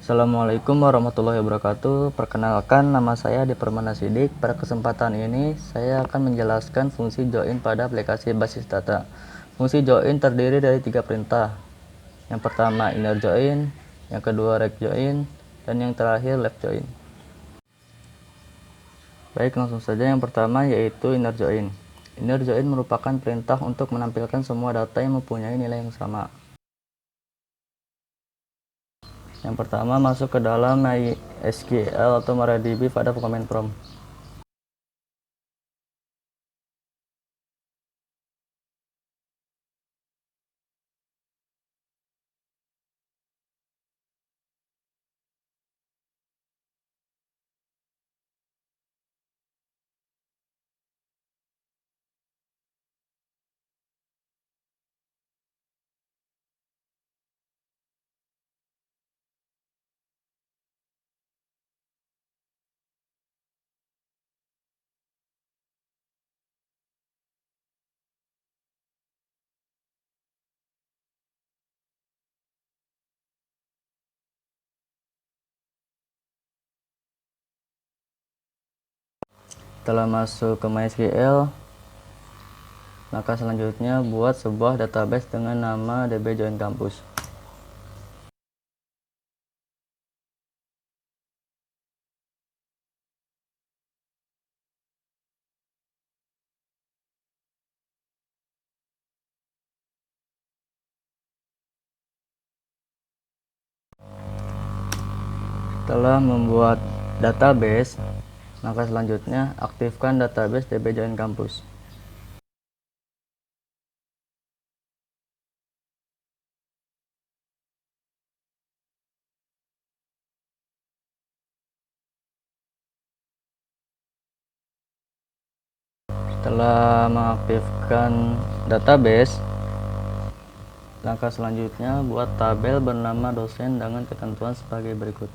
Assalamualaikum warahmatullahi wabarakatuh. Perkenalkan, nama saya Adi Permana Sidik. Pada kesempatan ini, saya akan menjelaskan fungsi join pada aplikasi basis data. Fungsi join terdiri dari 3 perintah. Yang pertama inner join, yang kedua rect join, dan yang terakhir left join. Baik, langsung saja. Yang pertama yaitu inner join. Inner join merupakan perintah untuk menampilkan semua data yang mempunyai nilai yang sama. Yang pertama, masuk ke dalam MySQL atau MariaDB pada command prompt. Setelah masuk ke MySQL, maka selanjutnya buat sebuah database dengan nama dbjoincampus. Setelah membuat database, maka selanjutnya aktifkan database dbjoincampus. Setelah mengaktifkan database, langkah selanjutnya buat tabel bernama dosen dengan ketentuan sebagai berikut.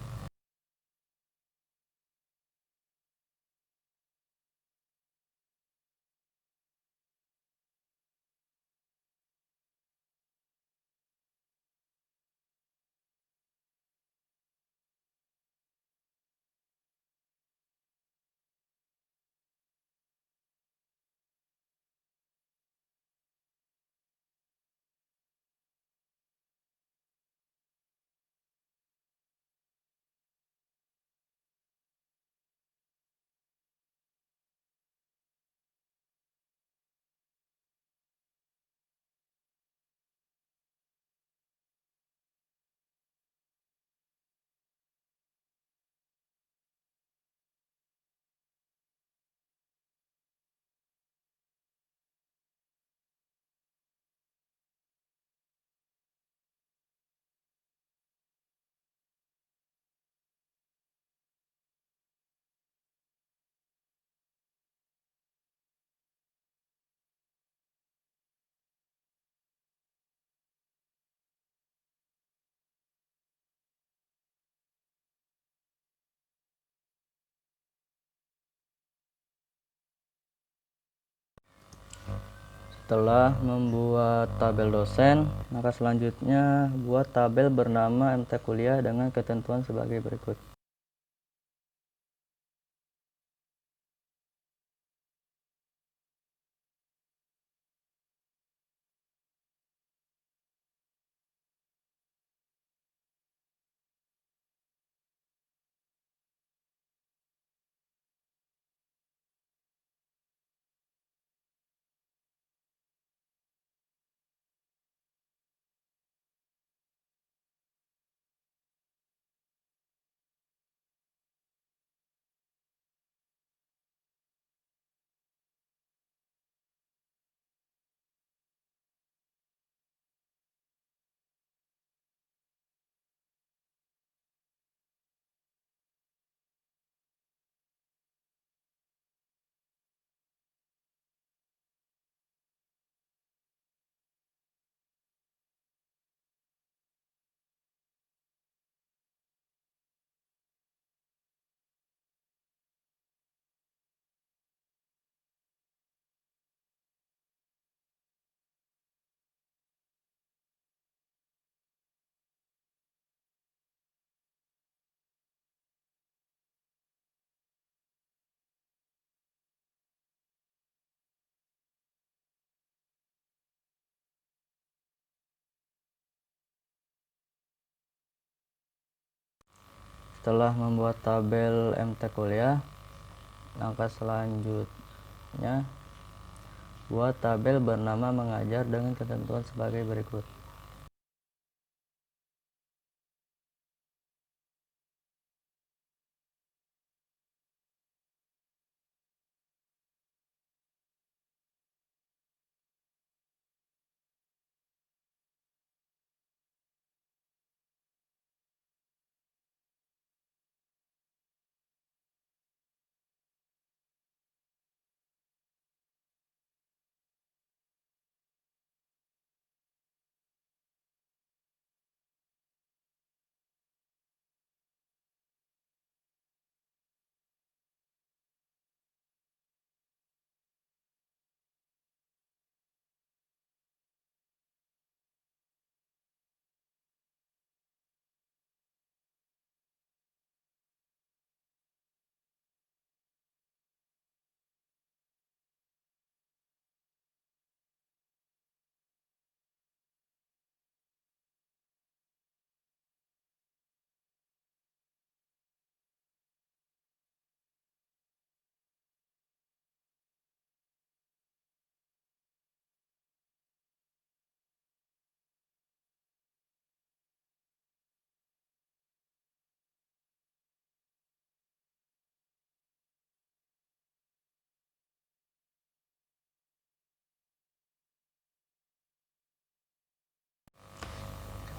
Setelah membuat tabel dosen, maka selanjutnya buat tabel bernama MT kuliah dengan ketentuan sebagai berikut. Setelah membuat tabel MT kuliah, langkah selanjutnya buat tabel bernama mengajar dengan ketentuan sebagai berikut.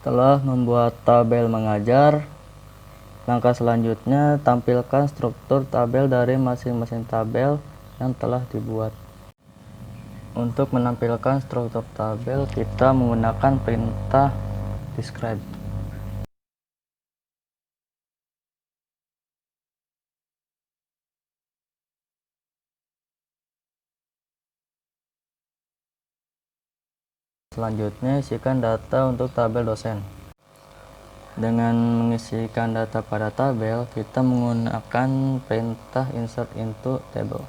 Setelah membuat tabel mengajar, langkah selanjutnya tampilkan struktur tabel dari masing-masing tabel yang telah dibuat. Untuk menampilkan struktur tabel, kita menggunakan perintah describe. Selanjutnya, isikan data untuk tabel dosen. Dengan mengisikan data pada tabel, kita menggunakan perintah insert into table.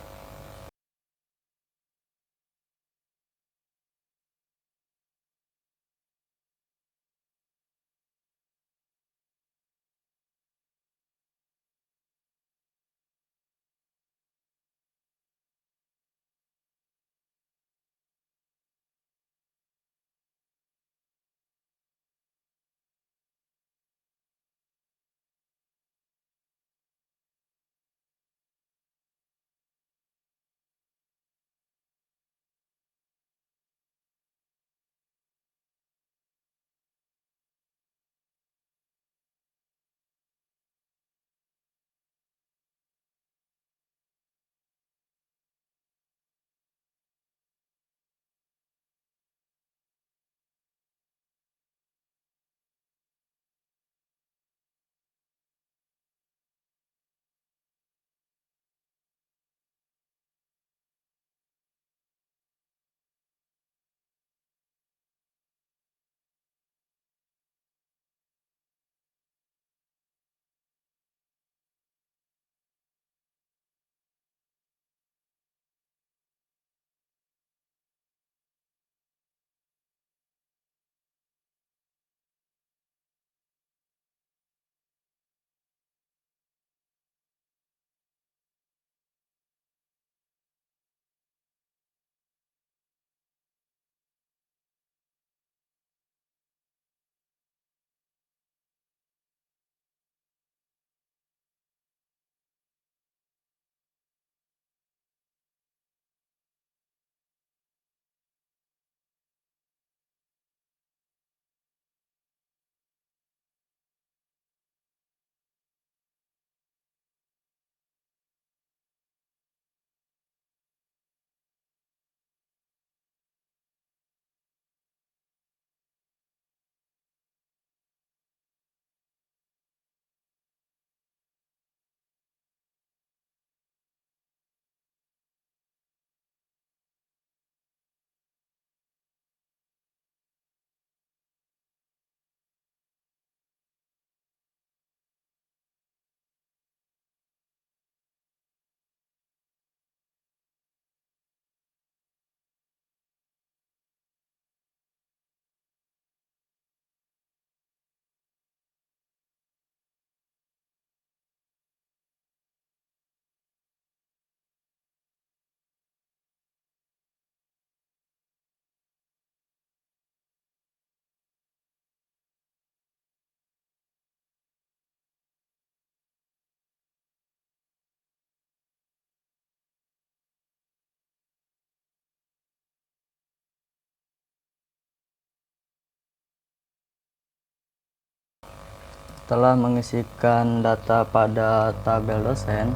Setelah mengisikan data pada tabel dosen,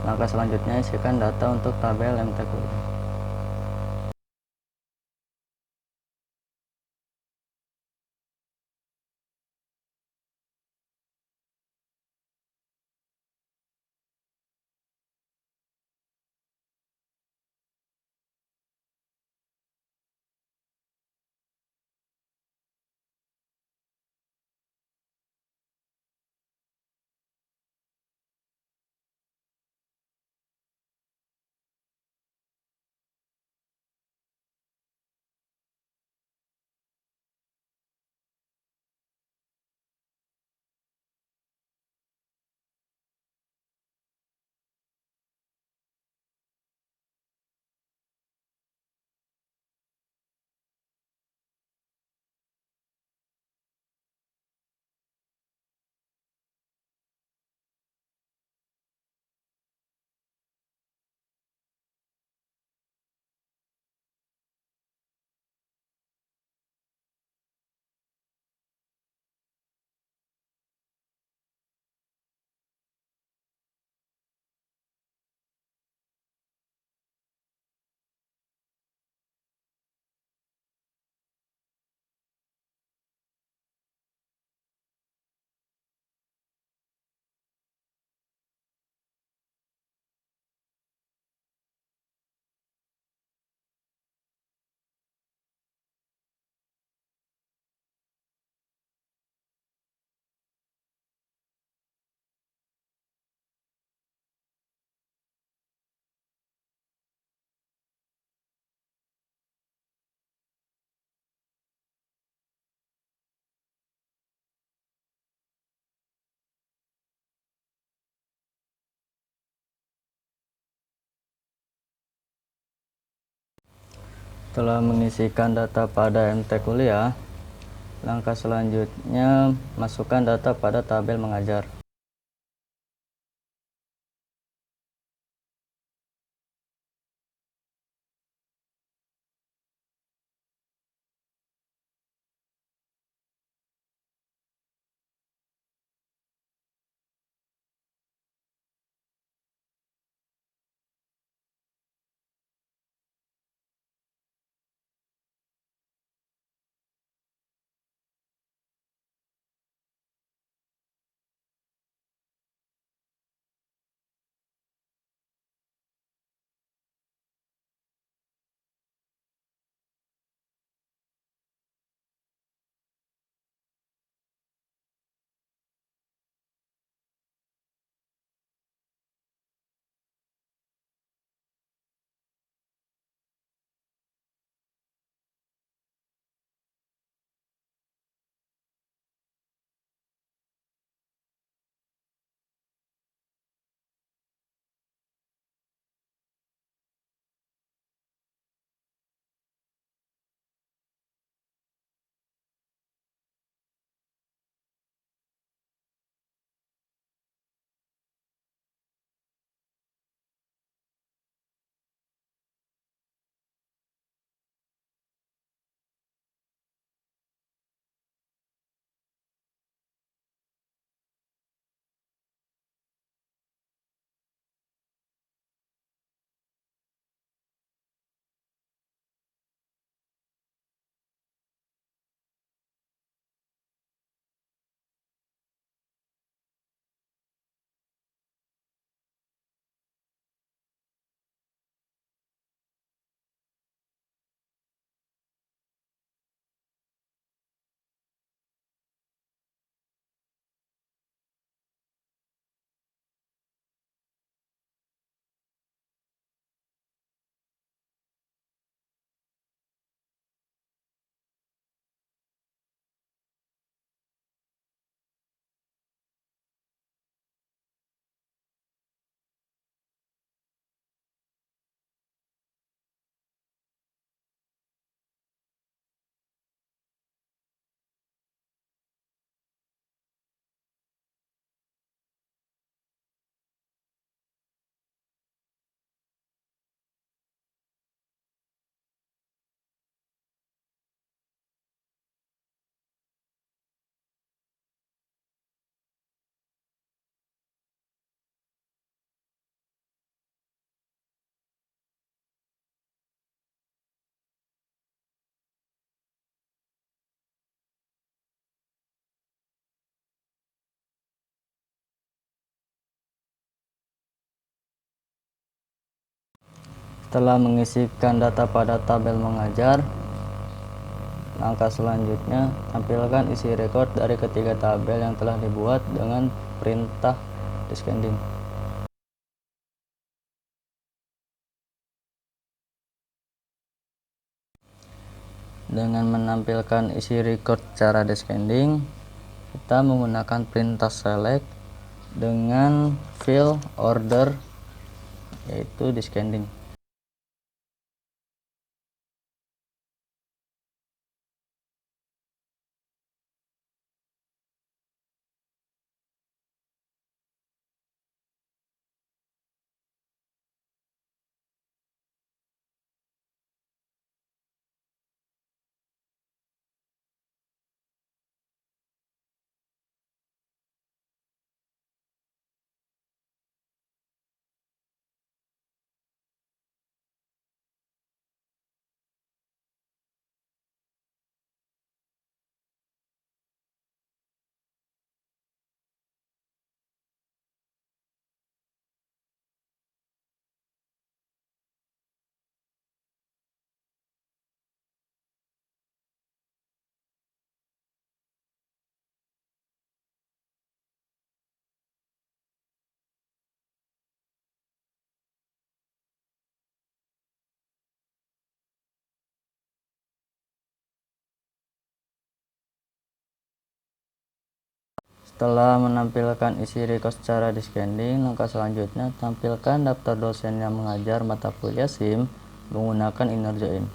langkah selanjutnya isikan data untuk tabel MT kuliah. Setelah mengisikan data pada MT kuliah, langkah selanjutnya masukkan data pada tabel mengajar. Setelah mengisikan data pada tabel mengajar, langkah selanjutnya tampilkan isi record dari ketiga tabel yang telah dibuat dengan perintah descending. Dengan menampilkan isi record secara descending, kita menggunakan perintah select dengan file order yaitu descending. Setelah menampilkan isi record secara descending, langkah selanjutnya tampilkan daftar dosen yang mengajar mata kuliah SIM menggunakan inner join.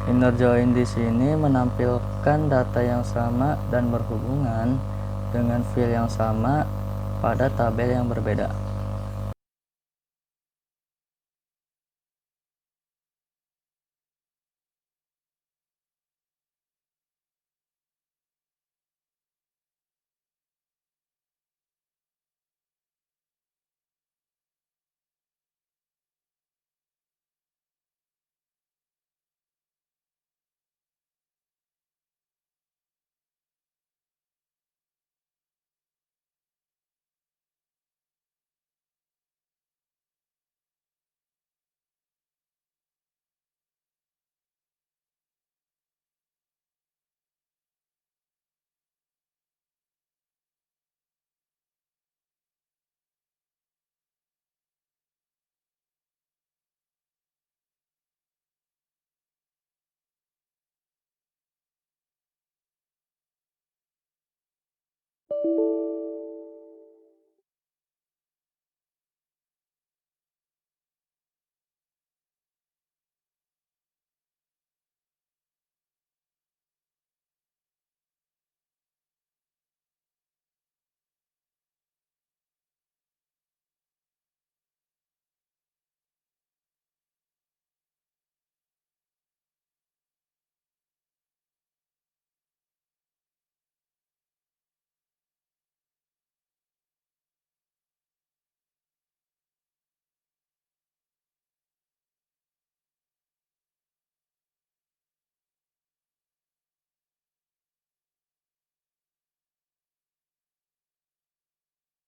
Inner join di sini menampilkan data yang sama dan berhubungan dengan file yang sama pada tabel yang berbeda.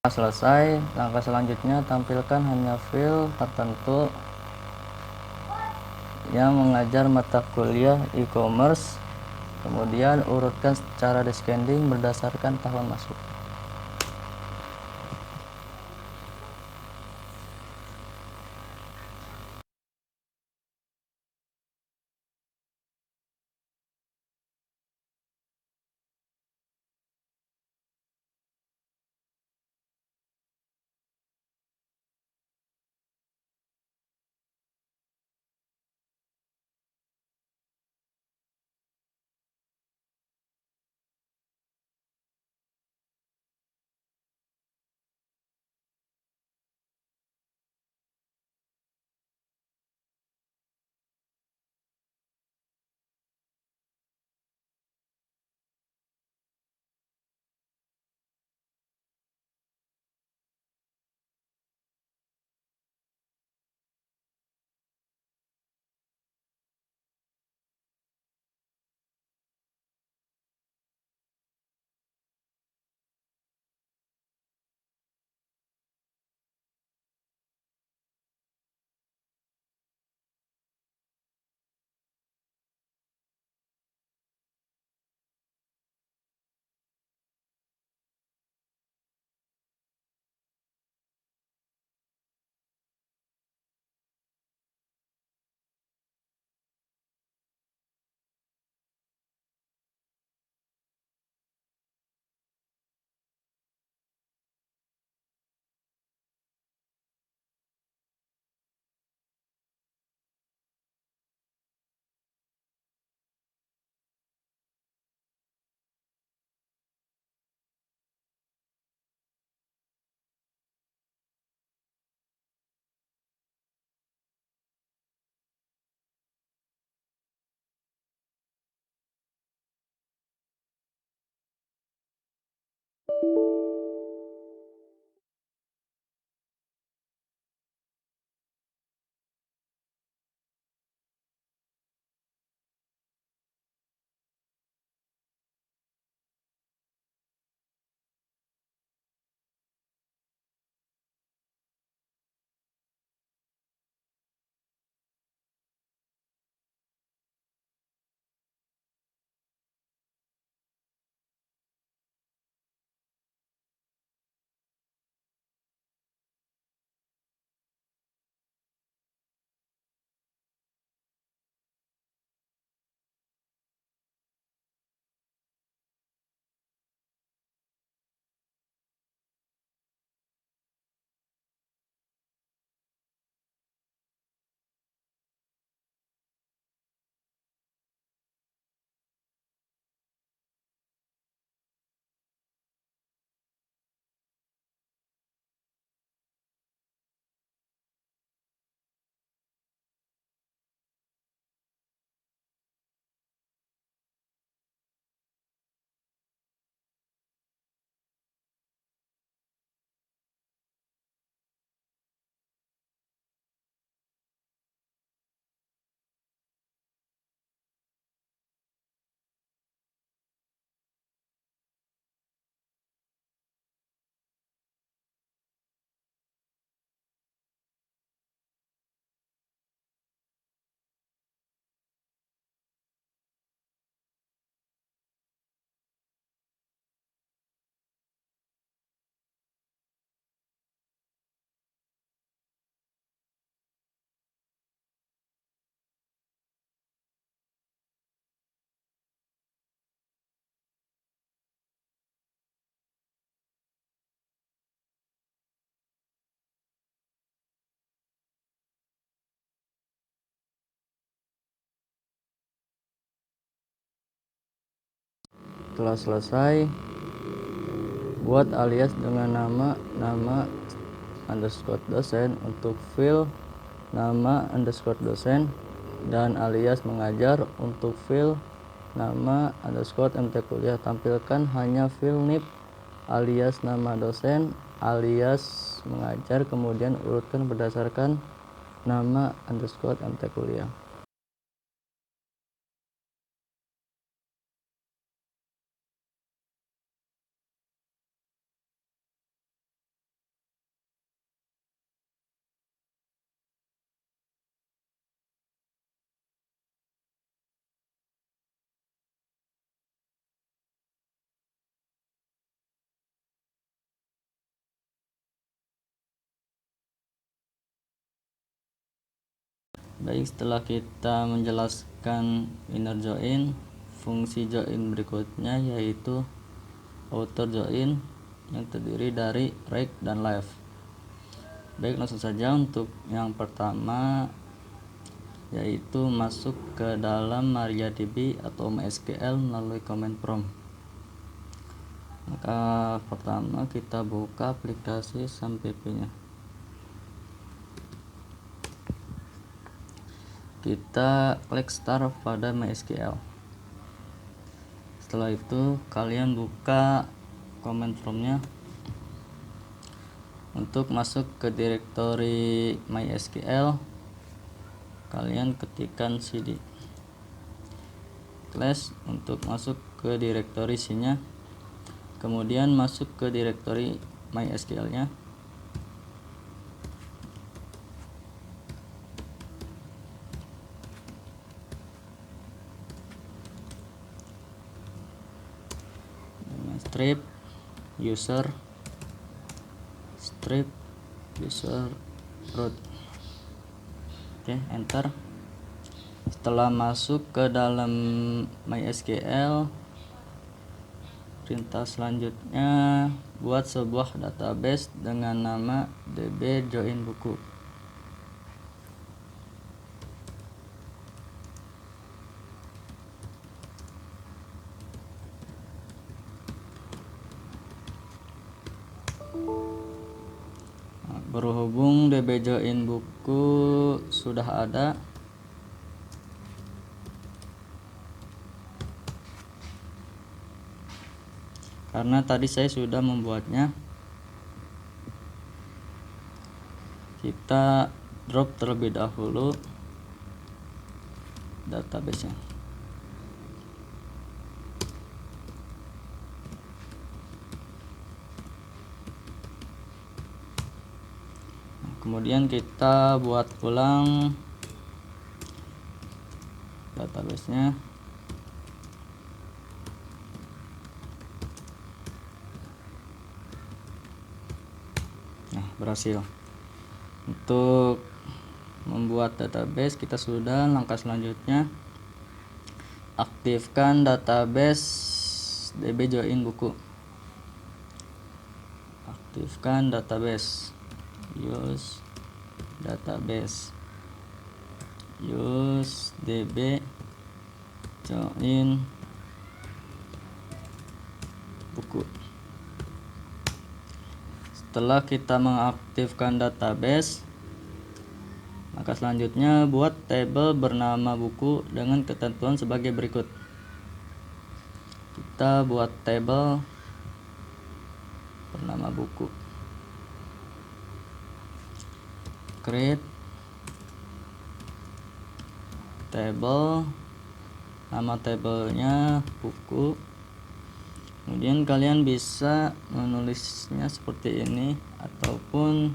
Setelah selesai, langkah selanjutnya tampilkan hanya file tertentu yang mengajar mata kuliah e-commerce, kemudian urutkan secara descending berdasarkan tahun masuk. Setelah selesai, buat alias dengan nama underscore dosen untuk file nama underscore dosen, dan alias mengajar untuk file nama underscore mt kuliah. Tampilkan hanya file nip alias nama dosen alias mengajar, kemudian urutkan berdasarkan nama underscore mt kuliah. Baik, setelah kita menjelaskan inner join, fungsi join berikutnya yaitu outer join yang terdiri dari right dan left. Baik, langsung saja untuk yang pertama yaitu masuk ke dalam MariaDB atau MySQL melalui command prompt. Maka pertama kita buka aplikasi SAMPP nya. Kita klik start pada MySQL. Setelah itu kalian buka command prompt-nya. Untuk masuk ke direktori MySQL, kalian ketikkan cd slash untuk masuk ke direktori isinya, kemudian masuk ke direktori MySQL nya. Strip user root. Oke, enter. Setelah masuk ke dalam MySQL, perintah selanjutnya buat sebuah database dengan nama db join buku. Berhubung db join buku sudah ada, karena tadi saya sudah membuatnya. Kita drop terlebih dahulu database-nya. Kemudian kita buat ulang database-nya. Nah, berhasil. Untuk membuat database kita sudah. Langkah selanjutnya aktifkan database DB join buku. Aktifkan database, use database, use DB join buku. Setelah kita mengaktifkan database, maka selanjutnya buat tabel bernama buku dengan ketentuan sebagai berikut. Kita buat tabel bernama buku. Create table, nama tabelnya buku. Kemudian kalian bisa menulisnya seperti ini ataupun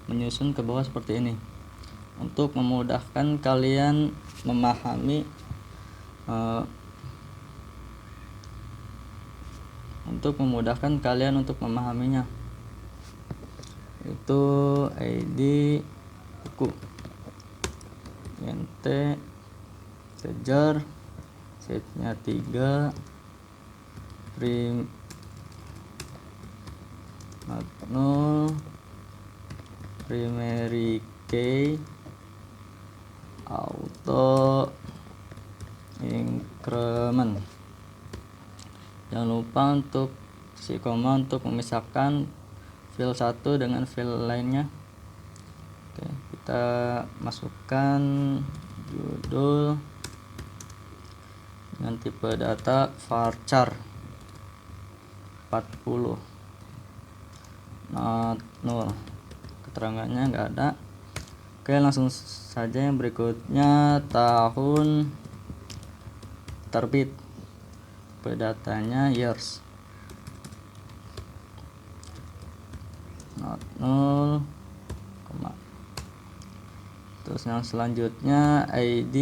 menyusun ke bawah seperti ini untuk memudahkan kalian memahami untuk memahaminya. Itu ID buku, int kejar setnya 3, print 0, primary key, auto increment. Jangan lupa untuk si koma untuk memisahkan file satu dengan file lainnya. Oke, kita masukkan judul dengan tipe data varchar 40 not null, keterangannya nggak ada. Oke, langsung saja yang berikutnya tahun terbit, tipe datanya years, not null, koma. Terus yang selanjutnya ID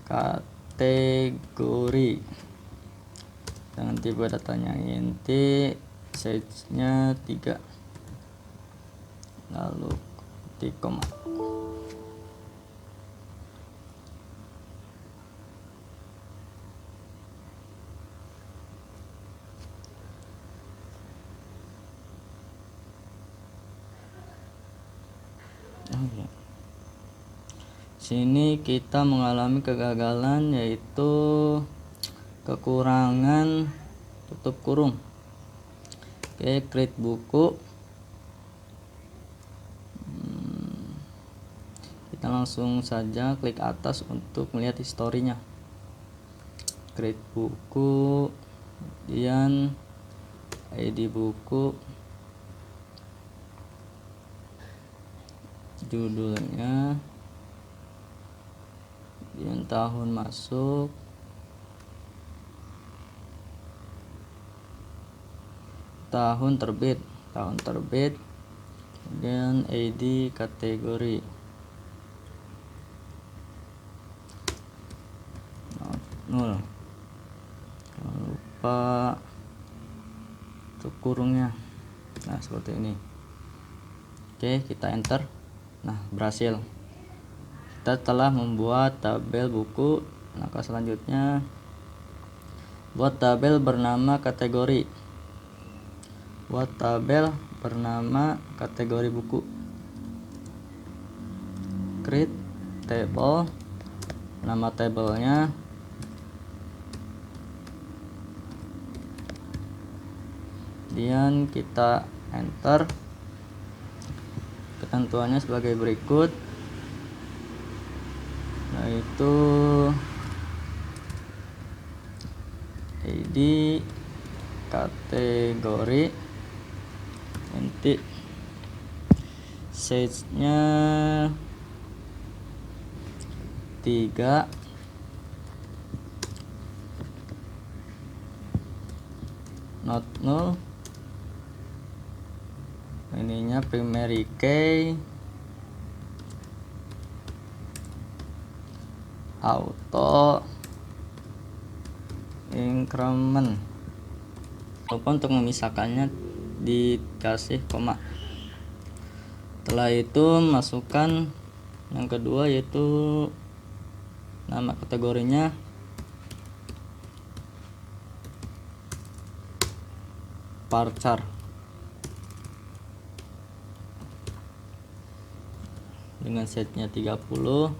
kategori dengan tipe datanya int, size-nya 3, lalu ketik koma. Sini kita mengalami kegagalan, yaitu kekurangan tutup kurung. Oke, create buku. Kita langsung saja klik atas untuk melihat historinya. Create buku, kemudian ID buku, judulnya, kemudian tahun masuk, tahun terbit, kemudian ID kategori, nol. Jangan lupa untuk kurungnya. Nah, seperti ini. Oke, kita enter. Nah, berhasil. Kita telah membuat tabel buku. Langkah selanjutnya buat tabel bernama kategori. Buat tabel bernama kategori buku. Create table, nama tabelnya, kemudian kita enter. Ketentuannya sebagai berikut, yaitu ID kategori, nanti size-nya 3, not null, ininya primary key, auto increment. Lupa untuk memisahkannya dikasih koma. Setelah itu masukkan yang kedua, yaitu nama kategorinya varchar dengan setnya 30,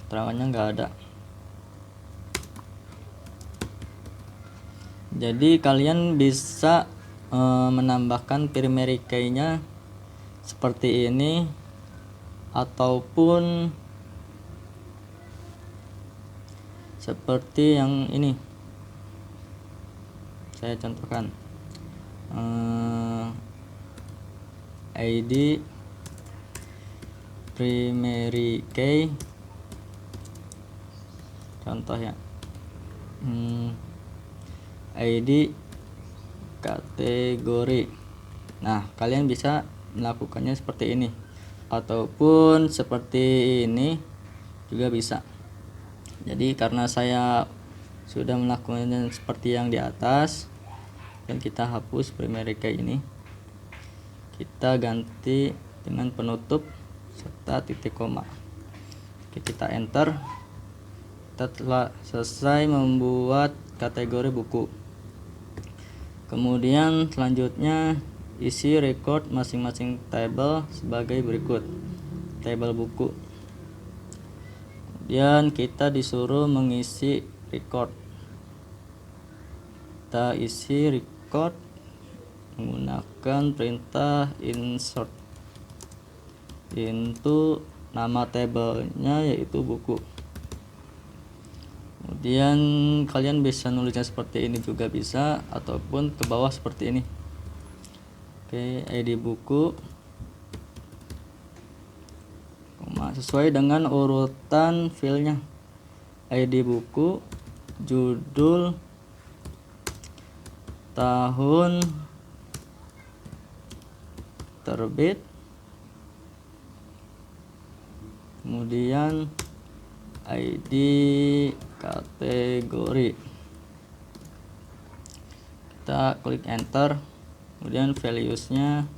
keterangannya nggak ada. Jadi kalian bisa menambahkan primary key-nya seperti ini, ataupun seperti yang ini. Saya contohkan ID primary key, contoh ya, ID kategori. Nah, kalian bisa melakukannya seperti ini, ataupun seperti ini juga bisa. Jadi karena saya sudah melakukannya seperti yang di atas, dan kita hapus primary key ini, kita ganti dengan penutup serta titik koma. Oke, kita enter. Kita telah selesai membuat kategori buku. Kemudian selanjutnya isi record masing-masing table sebagai berikut. Table buku. Kemudian kita disuruh mengisi record. Kita isi record menggunakan perintah insert into nama tabelnya, yaitu buku. Kemudian kalian bisa nulisnya seperti ini juga bisa, ataupun ke bawah seperti ini. Oke, ID buku, sesuai dengan urutan filenya. ID buku, judul, tahun terbit, kemudian ID kategori. Kita klik enter, kemudian values-nya.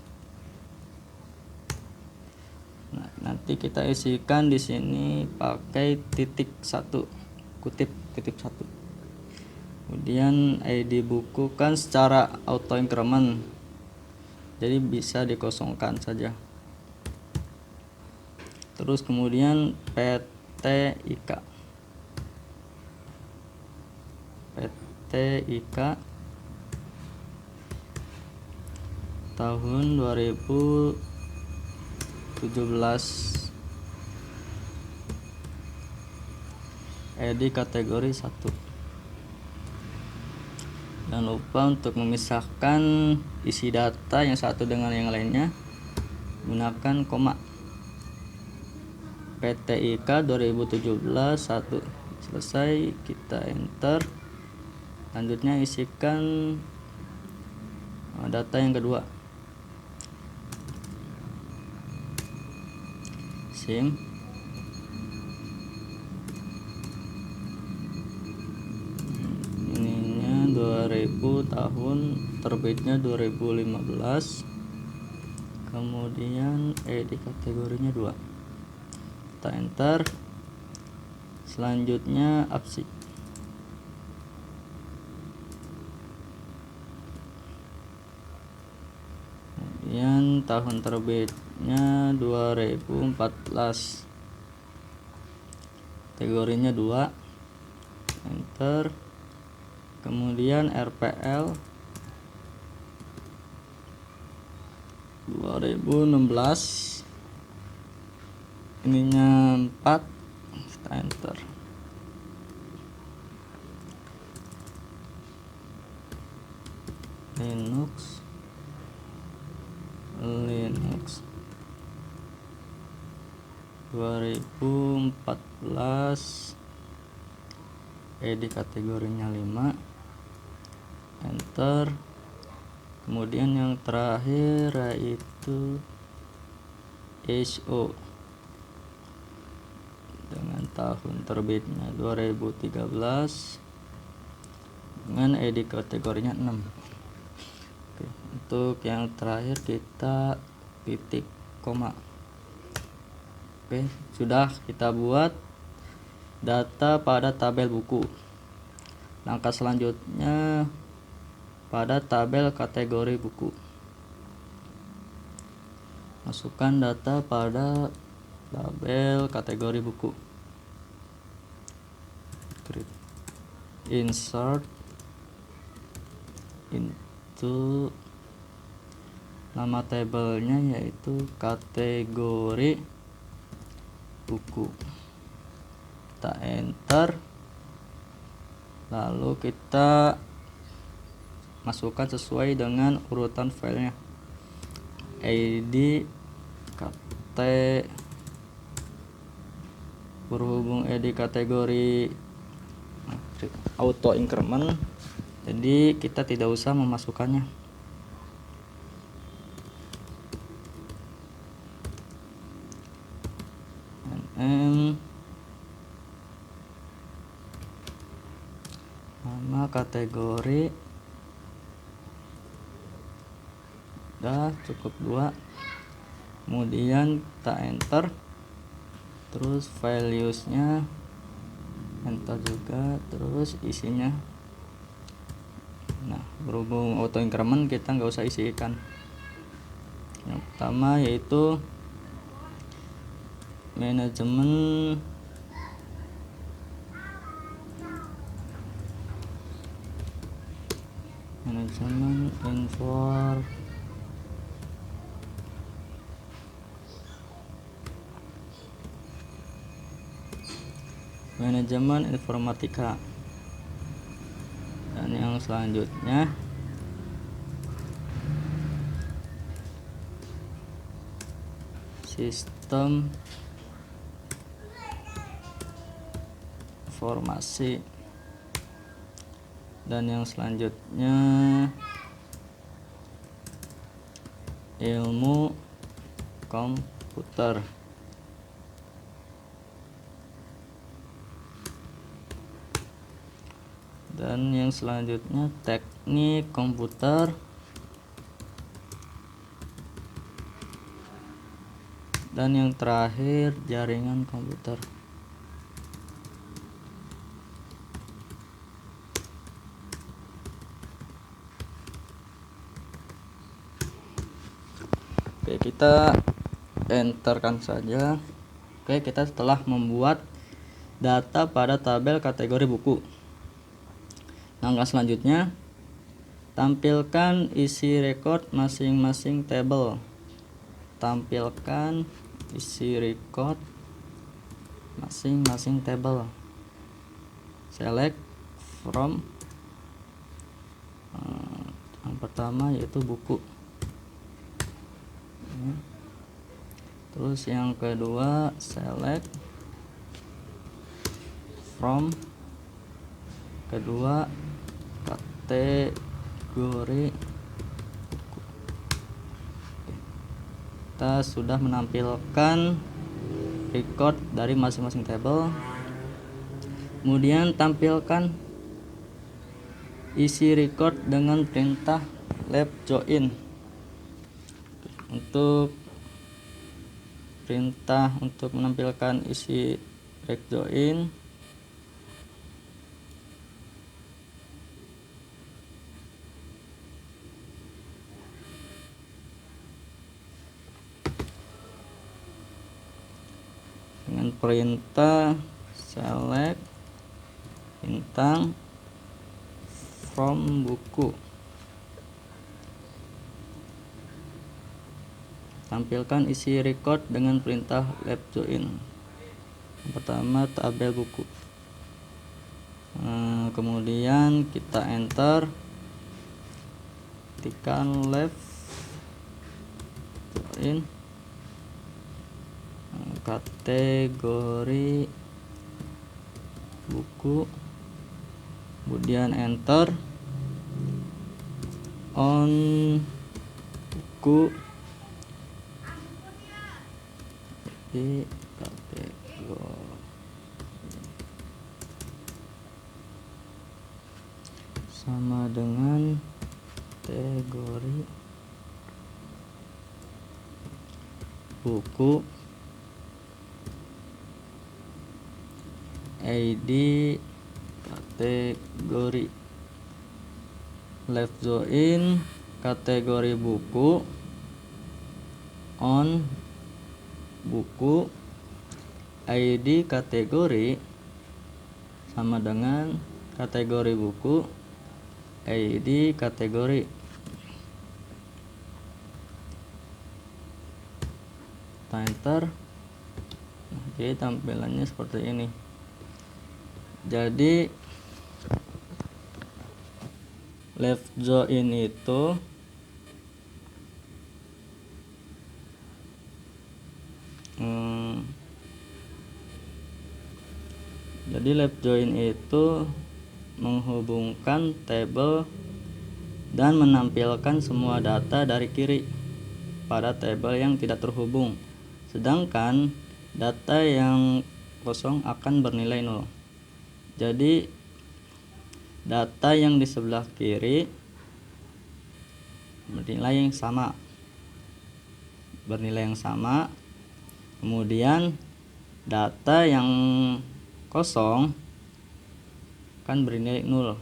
Nah, nanti kita isikan di sini pakai titik 1, kutip 1. Kemudian ID buku kan secara auto increment, jadi bisa dikosongkan saja. Terus kemudian PTIK tahun 2017, ID kategori 1. Jangan lupa untuk memisahkan isi data yang satu dengan yang lainnya gunakan koma. PTIK 2017 1. Selesai, kita enter. Selanjutnya isikan data yang kedua, SIM, ininya 2000, tahun terbitnya 2015, kemudian ID kategorinya 2. Kita enter. Selanjutnya absi, kemudian tahun terbitnya 2014, kategorinya 2. Enter. Kemudian RPL 2016, ininya 4. Kita enter. Linux 2014, edit kategorinya 5, enter. Kemudian yang terakhir yaitu ISO dengan tahun terbitnya 2013 dengan edit kategorinya 6. Oke, untuk yang terakhir kita titik koma. Oke, sudah kita buat data pada tabel buku. Langkah selanjutnya pada tabel kategori buku, masukkan data pada tabel kategori buku. Insert into nama tabelnya yaitu kategori buku. Kita enter, lalu kita masukkan sesuai dengan urutan filenya. ID KT berhubung edit kategori auto increment, jadi kita tidak usah memasukkannya. Nama kategori udah cukup 2, kemudian kita enter, terus valuesnya enter juga, terus isinya. Nah, berhubung auto increment kita nggak usah isikan. Yang pertama yaitu manajemen manajemen informatika. Dan yang selanjutnya sistem informasi. Dan yang selanjutnya ilmu komputer. Dan yang selanjutnya teknik komputer. Dan yang terakhir jaringan komputer. Oke, kita enterkan saja. Oke, kita telah membuat data pada tabel kategori buku. Langkah selanjutnya, tampilkan isi record masing-masing tabel. Tampilkan isi record masing-masing tabel. Select from, yang pertama yaitu buku. Terus yang kedua select from, kedua kategori buku. Kita sudah menampilkan record dari masing-masing tabel. Kemudian tampilkan isi record dengan perintah left join. Untuk perintah untuk menampilkan isi left join, dengan perintah select bintang from buku. Tampilkan isi record dengan perintah left join. Yang pertama tabel buku. Kemudian kita enter, ketikkan left join kategori buku, kemudian enter on buku di kategori sama dengan kategori buku ID kategori left join kategori buku on buku ID kategori sama dengan kategori buku ID kategori. Kita enter. Oke, tampilannya seperti ini. Jadi left join itu menghubungkan tabel dan menampilkan semua data dari kiri pada tabel yang tidak terhubung, sedangkan data yang kosong akan bernilai 0. Jadi data yang di sebelah kiri bernilai yang sama, kemudian data yang kosong kan bernilai 0.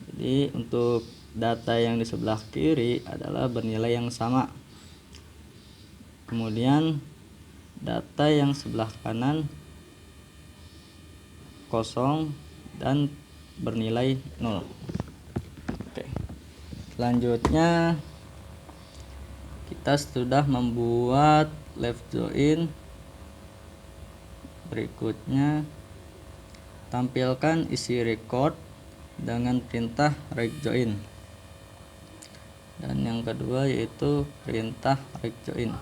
Jadi untuk data yang di sebelah kiri adalah bernilai yang sama, kemudian data yang sebelah kanan kosong dan bernilai 0. Oke. Selanjutnya kita sudah membuat left join. Berikutnya tampilkan isi record dengan perintah right join. Dan yang kedua yaitu perintah right join.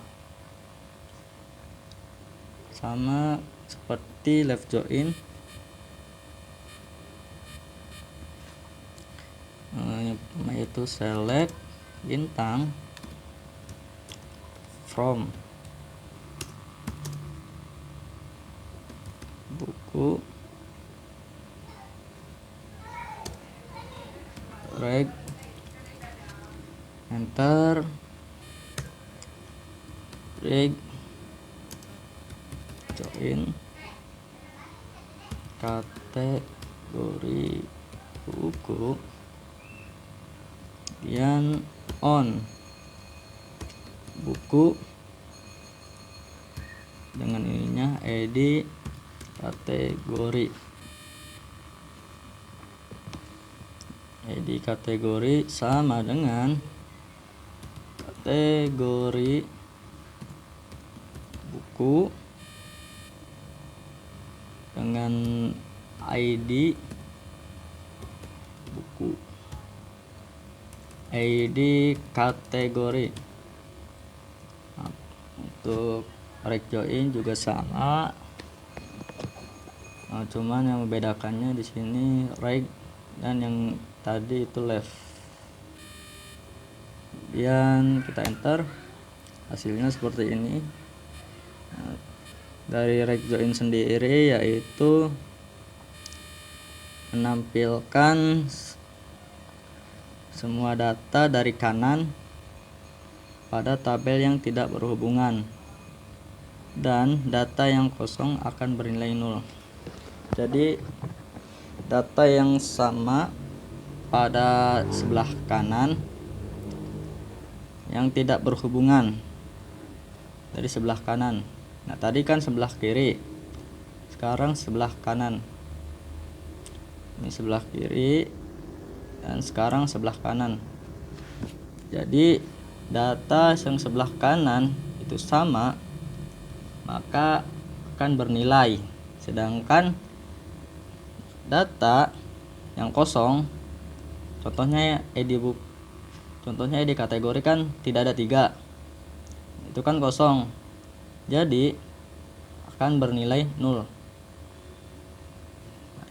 Sama seperti left join. Yaitu select bintang from buku drag enter drag join kategori buku kemudian on buku dengan ininya ID kategori sama dengan kategori buku dengan ID buku ID kategori. Nah, untuk right join juga sama. Nah, cuman yang membedakannya di sini right dan yang tadi itu left. Kemudian kita enter, hasilnya seperti ini. Nah, dari right join sendiri yaitu menampilkan semua data dari kanan pada tabel yang tidak berhubungan dan data yang kosong akan bernilai 0. Jadi data yang sama pada sebelah kanan yang tidak berhubungan dari sebelah kanan. Nah, tadi kan sebelah kiri, sekarang sebelah kanan. Ini sebelah kiri dan sekarang sebelah kanan. Jadi data yang sebelah kanan itu sama, maka akan bernilai, sedangkan data yang kosong, contohnya ID Contohnya ID kategori kan tidak ada 3, itu kan kosong, jadi akan bernilai 0.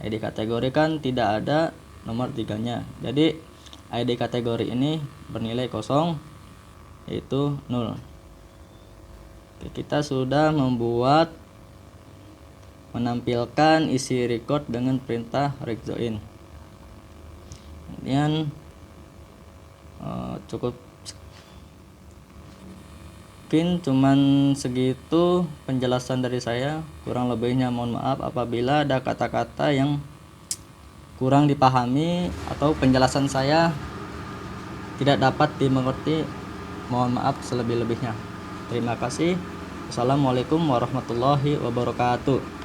ID kategori kan tidak ada nomor 3-nya, jadi ID kategori ini bernilai kosong, yaitu 0. Oke, kita sudah menampilkan isi record dengan perintah reqjoin. Kemudian cukup mungkin cuman segitu penjelasan dari saya, kurang lebihnya mohon maaf apabila ada kata-kata yang kurang dipahami atau penjelasan saya tidak dapat dimengerti, mohon maaf selebih-lebihnya. Terima kasih. Assalamualaikum warahmatullahi wabarakatuh.